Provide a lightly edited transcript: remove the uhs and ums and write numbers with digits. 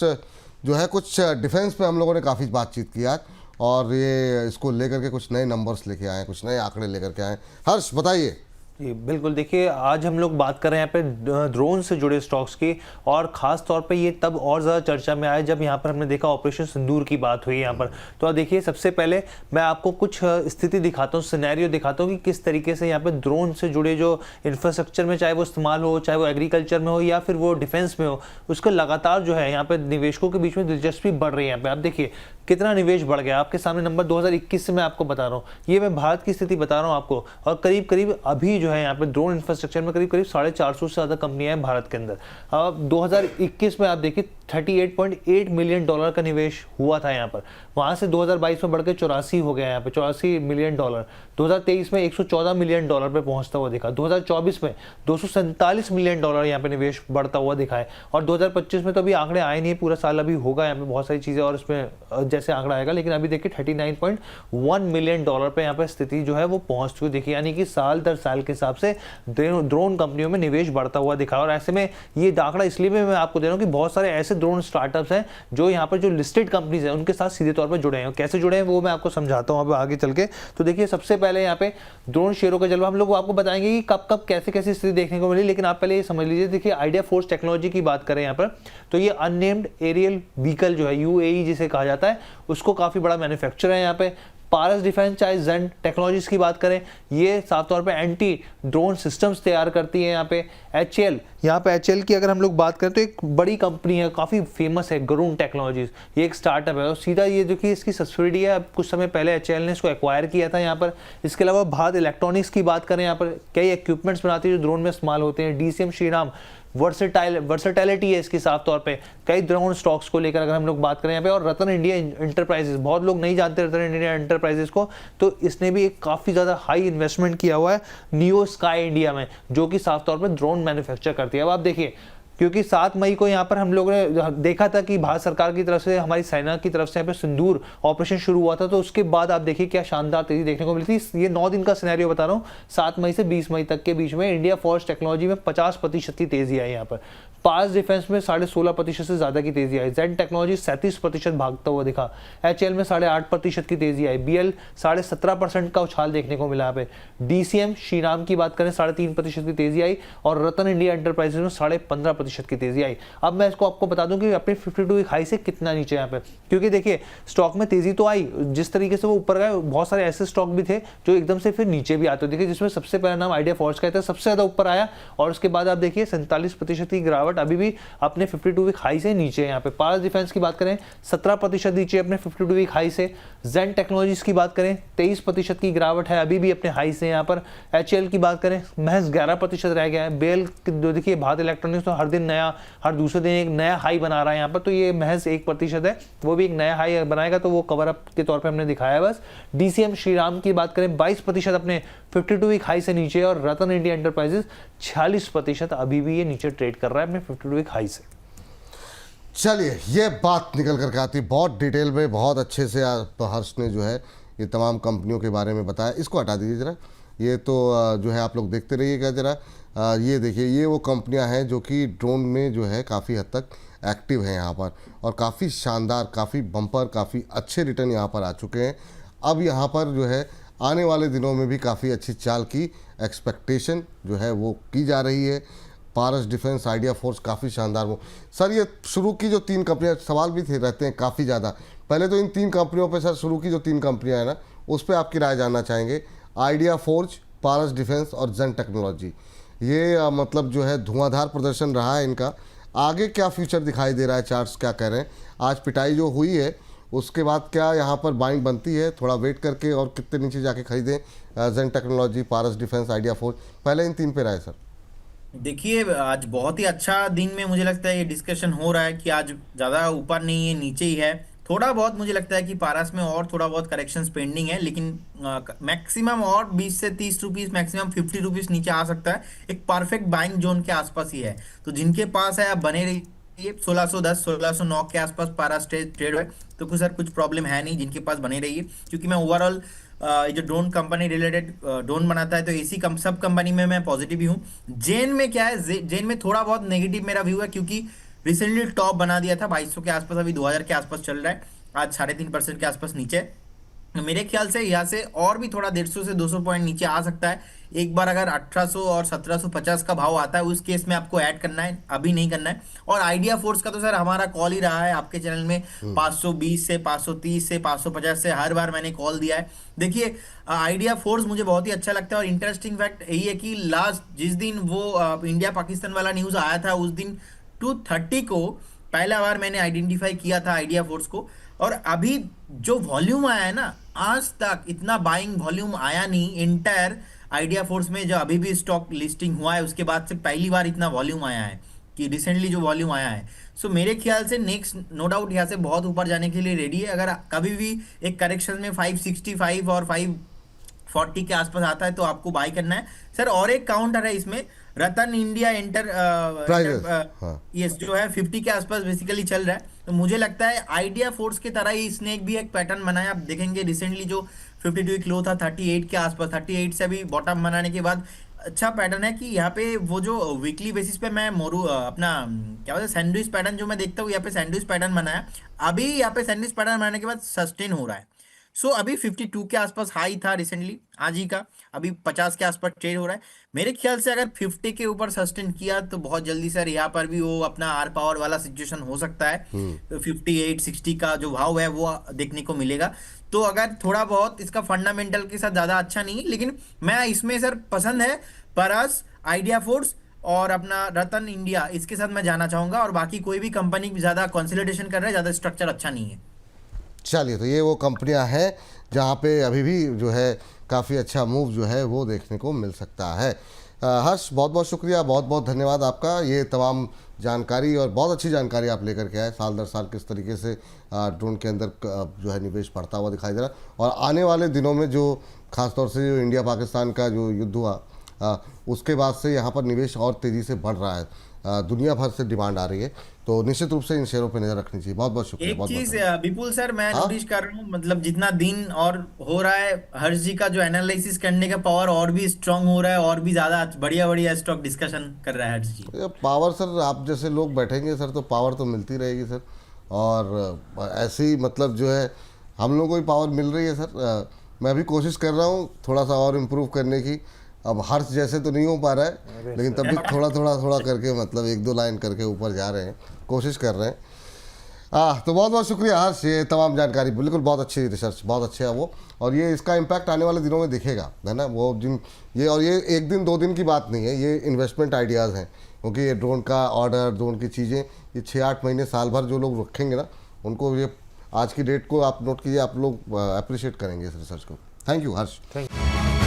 जो है कुछ डिफेंस पे हम लोगों ने काफ़ी बातचीत की आज, और ये इसको लेकर के कुछ नए नंबर्स लेके आए, कुछ नए आंकड़े लेकर के आए। हर्ष बताइए। जी बिल्कुल, देखिए आज हम लोग बात कर रहे हैं यहाँ पे ड्रोन से जुड़े स्टॉक्स की, और ख़ास तौर पे ये तब और ज़्यादा चर्चा में आया जब यहाँ पर हमने देखा ऑपरेशन सिंदूर की बात हुई यहाँ पर। तो आप देखिए, सबसे पहले मैं आपको कुछ स्थिति दिखाता हूँ, सिनेरियो दिखाता हूँ कि किस तरीके से यहाँ पे ड्रोन से जुड़े जो इंफ्रास्ट्रक्चर में, चाहे वो इस्तेमाल हो, चाहे वो एग्रीकल्चर में हो या फिर वो डिफेंस में हो, उसका लगातार जो है यहाँ पे निवेशकों के बीच में दिलचस्पी बढ़ रही है। यहाँ पे आप देखिए कितना निवेश बढ़ गया। आपके सामने नंबर 2021 से मैं आपको बता रहा हूँ, ये मैं भारत की स्थिति बता रहा हूँ आपको, और करीब करीब अभी जो है यहाँ पे ड्रोन इंफ्रास्ट्रक्चर में करीब करीब 450 से ज़्यादा कंपनियां हैं भारत के अंदर। अब 2021 में आप देखिए 38.8 मिलियन डॉलर का निवेश हुआ था यहाँ पर, वहाँ से 2022 में बढ़कर 84 हो गया, यहाँ पे 84 मिलियन डॉलर। 2023 में 114 मिलियन डॉलर पे पहुंचता हुआ दिखा। 2024 में 247 मिलियन डॉलर यहाँ पे निवेश बढ़ता हुआ दिखा है, और 2025 में तो अभी आंकड़े आए नहीं, पूरा साल अभी होगा, यहाँ पे बहुत सारी चीज़ें और इसमें जैसे आंकड़ा आएगा, लेकिन अभी देखिए 39.1 मिलियन डॉलर पे यहाँ पे स्थिति जो है वो पहुंच चुकी देखिए, यानी कि साल दर साल के हिसाब से ड्रोन कंपनियों में निवेश बढ़ता हुआ दिखा। और ऐसे में ये आंकड़ा इसलिए भी मैं आपको दे रहा हूँ कि बहुत सारे ऐसे ड्रोन स्टार्टअप्स हैं जो यहाँ पर जो लिस्टेड कंपनीज हैं उनके साथ सीधे तौर पर जुड़े हैं। कैसे जुड़े हैं वो मैं आपको समझाता हूँ अब आगे चल के। तो देखिए, सबसे पहले यहाँ पे ड्रोन शेयरों का जलवा हम लोग आपको बताएंगे कि कब कब कैसे कैसी स्थिति देखने को मिली, लेकिन आप पहले ये समझ लीजिए। देखिए, आइडिया फोर्स टेक्नोलॉजी की बात करें यहाँ पर, तो ये अननेम्ड एरियल व्हीकल जो है, यूएई जिसे कहा जाता है, उसको काफी बड़ा मैन्युफैक्चरर है यहाँ पे। पारस डिफेंस, चाहे जेन टेक्नोलॉजीज की बात करें, ये साफ तौर पे एंटी ड्रोन सिस्टम्स तैयार करती है यहाँ पे। एचएल, यहाँ पे एचएल की अगर हम लोग बात करें तो एक बड़ी कंपनी है, काफ़ी फेमस है, गरुण टेक्नोलॉजीज, ये एक स्टार्टअप है, और सीधा ये जो कि इसकी सब्सिडी है, अब कुछ समय पहले एचएल ने इसको एक्वायर किया था यहाँ पर। इसके अलावा भारत इलेक्ट्रॉनिक्स की बात करें, यहाँ पर कई इक्विपमेंट्स बनाती है जो ड्रोन में इस्तेमाल होते हैं। डीसीएम श्रीराम, वर्सेटैलिटी है इसकी साफ तौर पे कई ड्रोन स्टॉक्स को लेकर अगर हम लोग बात करें यहाँ पे। और रतन इंडिया एंटरप्राइजेस, बहुत लोग नहीं जानते रतन इंडिया एंटरप्राइजेस को, तो इसने भी एक काफ़ी ज़्यादा हाई इन्वेस्टमेंट किया हुआ है नियो स्काई इंडिया में, जो कि साफ तौर पे ड्रोन मैन्युफैक्चर करती है। अब आप देखिए, क्योंकि 7 मई को यहाँ पर हम लोगों ने देखा था कि भारत सरकार की तरफ से, हमारी सेना की तरफ से यहाँ पे सिंदूर ऑपरेशन शुरू हुआ था, तो उसके बाद आप देखिए क्या शानदार तेजी देखने को मिली थी। ये 9 दिन का सिनेरियो बता रहा हूँ, 7 मई से 20 मई तक के बीच में इंडिया फोर्स टेक्नोलॉजी में 50% की तेजी आई यहाँ पर। पास डिफेंस में 16.5% से ज्यादा की तेजी आई। जेड टेक्नोलॉजी 37% भागता हुआ दिखा। एचएल में 8.5% की तेजी आई। बीएल 17.5% का उछाल देखने को मिला यहाँ पे। डीसीएम श्रीराम की बात करें 3.5% की तेजी आई, और रतन इंडिया एंटरप्राइजेस में 15.5% की तेजी आई। अब मैं इसको आपको बता दूं कि अपने 52 वीक हाई से कितना नीचे यहाँ पे, क्योंकि देखिए स्टॉक में तेजी तो आई, जिस तरीके से वो ऊपर गए, बहुत सारे ऐसे स्टॉक भी थे जो एकदम से फिर नीचे भी आते। देखिए, जिसमें सबसे पहला नाम आइडिया फोर्स का था, सबसे ज्यादा ऊपर आया, और उसके बाद आप देखिए 47% की गिरावट अभी भी अपने 52 वीक हाई से नीचे है यहाँ पे। पारस डिफेंस की बात करें 17% नीचे अपने 52 वीक हाई से। जेन टेक्नोलॉजीज की बात करें 23% की गिरावट है अभी भी अपने हाई से यहाँ पर। एचएल की बात करें महज 11% रह गया है। बेल देखिए, भारत इलेक्ट्रॉनिक्स तो हर दिन नया, हर दूसरे दिन एक नया हाई बना रहा है यहाँ पर, तो ये महज 1% है, वो भी एक नया हाई बनाएगा तो वो कवर अप के तौर पे हमने दिखाया है बस। डीसीएम श्रीराम की बात करें 22% अपने 52 वीक हाई से नीचे, और रतन इंडिया एंटरप्राइजेस 46% अभी भी ये नीचे ट्रेड कर रहा है अपने 52 वीक हाई से। चलिए, ये बात निकल करके आती है बहुत डिटेल में, बहुत अच्छे से हर्ष ने जो है ये तमाम कंपनियों के बारे में बताया। इसको हटा दीजिए जरा, ये तो जो है आप लोग देखते रहिएगा जरा। ये देखिए, ये वो कंपनियां हैं जो कि ड्रोन में जो है काफ़ी हद तक एक्टिव हैं यहाँ पर, और काफ़ी शानदार, काफ़ी बम्पर, काफ़ी अच्छे रिटर्न यहाँ पर आ चुके हैं। अब यहाँ पर जो है आने वाले दिनों में भी काफ़ी अच्छी चाल की एक्सपेक्टेशन जो है वो की जा रही है। पारस डिफेंस, आइडिया फोर्स काफ़ी शानदार। वो सर, ये शुरू की जो 3 कंपनियां, सवाल भी थे रहते हैं काफ़ी ज़्यादा। पहले तो इन 3 कंपनियों पे सर, शुरू की जो 3 कंपनियां हैं ना, उस पर आपकी राय जानना चाहेंगे। आइडिया फोर्ज, पारस डिफेंस और जेन टेक्नोलॉजी, ये मतलब जो है धुआंधार प्रदर्शन रहा है इनका। आगे क्या फ्यूचर दिखाई दे रहा है, चार्ट्स क्या कह रहे हैं? आज पिटाई जो हुई है उसके बाद क्या यहाँ पर बाइंग बनती है, थोड़ा वेट करके, और कितने नीचे जाके खरीदें जेन टेक्नोलॉजी, पारस डिफेंस, आइडिया फोर्ज? पहले इन 3 पे राय सर। देखिए, आज बहुत ही अच्छा दिन में मुझे लगता है ये डिस्कशन हो रहा है कि आज ज़्यादा ऊपर नहीं है, नीचे ही है। थोड़ा बहुत मुझे लगता है कि पारस में और थोड़ा बहुत करेक्शंस पेंडिंग है, लेकिन मैक्सिमम और 20 से 30 रुपीस, मैक्सिमम 50 रुपीस नीचे आ सकता है। एक परफेक्ट बाइंग जोन के आसपास ही है, तो जिनके पास है आप बने रहिए। 1610 1609 के आसपास पारस ट्रेड है, तो कुछ प्रॉब्लम है नहीं, जिनके पास बने रहिए। क्योंकि मैं ओवरऑल जो ड्रोन कंपनी रिलेटेड ड्रोन बनाता है, तो इसी सब कंपनी में मैं पॉजिटिव ही हूँ। जेन में क्या है, जेन में थोड़ा बहुत नेगेटिव मेरा व्यू है, क्योंकि रिसेंटली टॉप बना दिया था 2200 के आसपास, अभी 2000 के आसपास चल रहा है, आज 3.5% के आसपास नीचे। मेरे ख्याल से यहाँ से और भी थोड़ा 150 से 200 पॉइंट नीचे आ सकता है। एक बार अगर 1800 और 1750 का भाव आता है उस केस में आपको ऐड करना है, अभी नहीं करना है। और आइडिया फोर्स का तो सर हमारा कॉल ही रहा है आपके चैनल में, 520 से 530 से 550 से हर बार मैंने कॉल दिया है। देखिए आइडिया फोर्स मुझे बहुत ही अच्छा लगता है, और इंटरेस्टिंग फैक्ट यही है कि लास्ट जिस दिन वो इंडिया पाकिस्तान वाला न्यूज़ आया था उस दिन 230 को पहला बार मैंने आइडेंटिफाई किया था आइडिया फोर्स को। और अभी जो वॉल्यूम आया है ना, आज तक इतना बाइंग वॉल्यूम आया नहीं एंटायर आइडिया फोर्स में, जो अभी भी स्टॉक लिस्टिंग हुआ है उसके बाद से पहली बार इतना वॉल्यूम आया है कि रिसेंटली जो वॉल्यूम आया है। सो मेरे ख्याल से नेक्स्ट नो डाउट यहाँ से बहुत ऊपर जाने के लिए रेडी है। अगर कभी भी एक करेक्शन में 565 और 540 के आसपास आता है तो आपको बाय करना है सर। और एक काउंटर है इसमें, रतन इंडिया प्राइजेस, हाँ। यस, जो है 50 के आसपास बेसिकली चल रहा है। तो मुझे लगता है आइडिया फोर्स की तरह ही इसने भी एक पैटर्न बनाया। आप देखेंगे रिसेंटली जो 52 वीक लो था 38 के आसपास, 38 से भी बॉटम बनाने के बाद अच्छा पैटर्न है कि यहाँ पे वो जो वीकली बेसिस पे मैं अपना क्या बोलते हैं सैंडविच पैटर्न जो मैं देखता हूँ, यहाँ पे सैंडविच पैटर्न बनाया, अभी यहाँ पे सैंडविच पैटर्न बनाने के बाद सस्टेन हो रहा है। सो अभी 52 के आसपास हाई था रिसेंटली आज ही का, अभी 50 के आसपास ट्रेड हो रहा है। मेरे ख्याल से अगर 50 के ऊपर सस्टेन किया तो बहुत जल्दी सर यहाँ पर भी वो अपना आर पावर वाला सिचुएशन हो सकता है। 58-60 का जो भाव है वो देखने को मिलेगा। तो अगर थोड़ा बहुत इसका फंडामेंटल के साथ ज़्यादा अच्छा नहीं है, लेकिन मैं इसमें सर पसंद है परस, आइडिया फोर्स और अपना रतन इंडिया, इसके साथ मैं जाना चाहूँगा। और बाकी कोई भी कंपनी ज़्यादा कंसोलिडेशन कर रहा है, ज़्यादा स्ट्रक्चर अच्छा नहीं है। चलिए, तो ये वो कंपनियां हैं जहां पे अभी भी जो है काफ़ी अच्छा मूव जो है वो देखने को मिल सकता है। हर्ष, बहुत बहुत शुक्रिया, बहुत बहुत धन्यवाद आपका। ये तमाम जानकारी और बहुत अच्छी जानकारी आप लेकर के आए, साल दर साल किस तरीके से ड्रोन के अंदर जो है निवेश बढ़ता हुआ दिखाई दे रहा है। और आने वाले दिनों में जो खासतौर से जो इंडिया पाकिस्तान का जो युद्ध हुआ उसके बाद से यहाँ पर निवेश और तेज़ी से बढ़ रहा है, दुनिया भर से डिमांड आ रही है, तो निश्चित रूप से इन शेयरों पर नजर रखनी चाहिए। बहुत बहुत शुक्रिया। एक बहुत चीज बहुत विपुल सर मैं हाँ? नोटिस कर रहा हूँ, मतलब जितना दिन और हो रहा है हर्ष जी का जो एनालिसिस करने का पावर और भी स्ट्रांग हो रहा है, और भी ज्यादा बढ़िया बढ़िया स्टॉक डिस्कशन कर रहा है हर्ष जी। ये पावर सर, आप जैसे लोग बैठेंगे सर तो पावर तो मिलती रहेगी सर। और ऐसी मतलब जो है हम लोगों को भी पावर मिल रही है सर। मैं भी कोशिश कर रहा हूँ थोड़ा सा और इम्प्रूव करने की। अब हर्ष जैसे तो नहीं हो पा रहा है, लेकिन तब भी थोड़ा करके मतलब 1-2 लाइन करके ऊपर जा रहे हैं, कोशिश कर रहे हैं। तो बहुत बहुत शुक्रिया हर्ष, ये तमाम जानकारी बिल्कुल बहुत अच्छी रिसर्च, बहुत अच्छे है वो। और ये इसका इम्पैक्ट आने वाले दिनों में दिखेगा, है ना। वो जिन ये और ये 1 दिन 2 दिन की बात नहीं है, ये इन्वेस्टमेंट आइडियाज़ हैं, क्योंकि ये ड्रोन का ऑर्डर, ड्रोन की चीज़ें, ये 6-8 महीने साल भर जो लोग रखेंगे ना, उनको ये आज की डेट को आप नोट कीजिए, आप लोग अप्रिशिएट करेंगे इस रिसर्च को। Thank you Harsh. Thank you.